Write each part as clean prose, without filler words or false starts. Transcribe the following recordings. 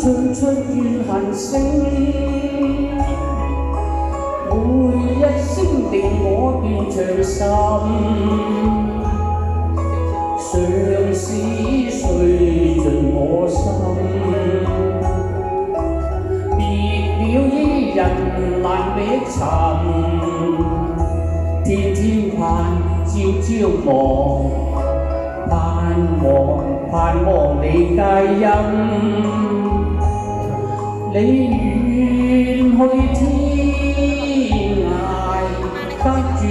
唱出怨恨聲，每一聲定我便長心，相思碎盡我心，別了伊人難覓尋，天天盼，朝朝望，盼望你皆因，你遠去天涯，隔絕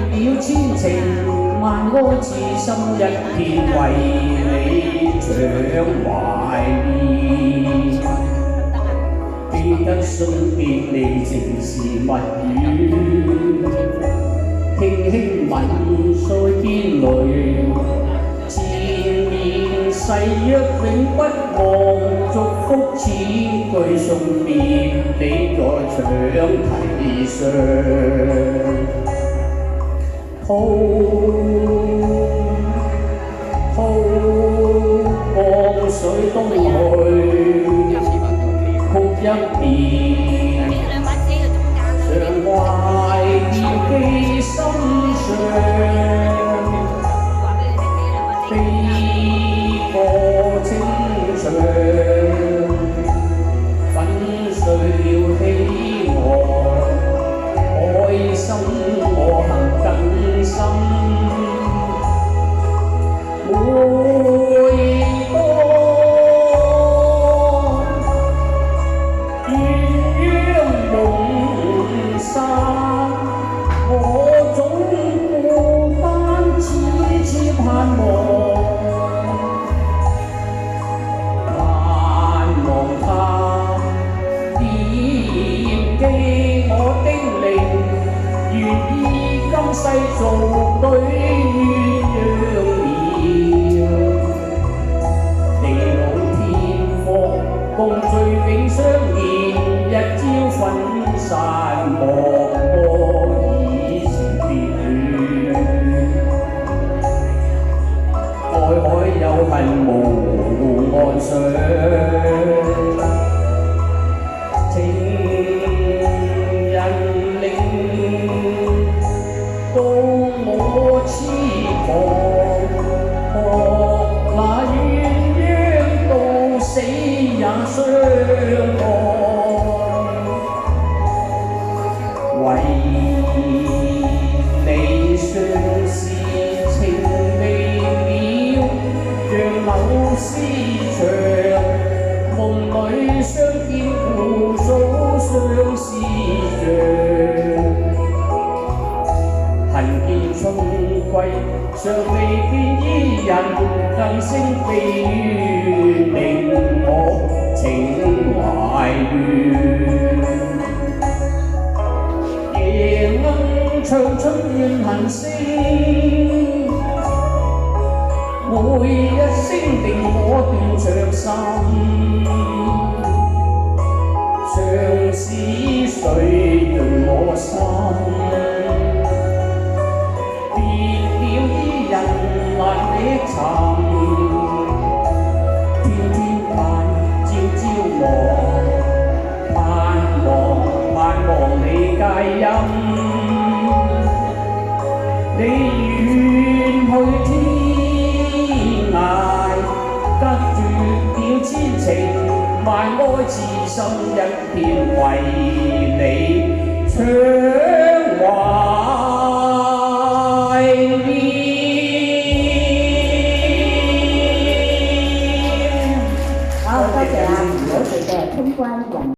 了千情萬愛，痴心一片為你長懷念。記得信別離情時密語，輕輕吻腮邊淚，誓約永不忘，祝福此句送別你在長堤上，江水東去，曲一遍，常懷念記心上。青牆粉碎了希望，愛心我行更深。每當鴛鴦夢散，我總孤單痴痴盼望。今世做對鸳鸯了，地老天荒共聚永相見，日朝分散莫過以前別戀，愛海有恨無岸上。到我痴狂，學那鴛鴦到死也相愛，為你相思情未了，像柳絲長，夢裏相見互訴相思像。恨見春歸，尚未見伊人，更聲悲怨，令我情懷亂。夜鶯唱出怨恨聲，每一聲定我斷腸心，相思碎盡我心。難覓尋，天天盼，朝朝望，盼望你皆因，你遠去天涯，隔絕了千情萬愛，痴心一片為你長懷念。多謝啊，我哋嘅通關人。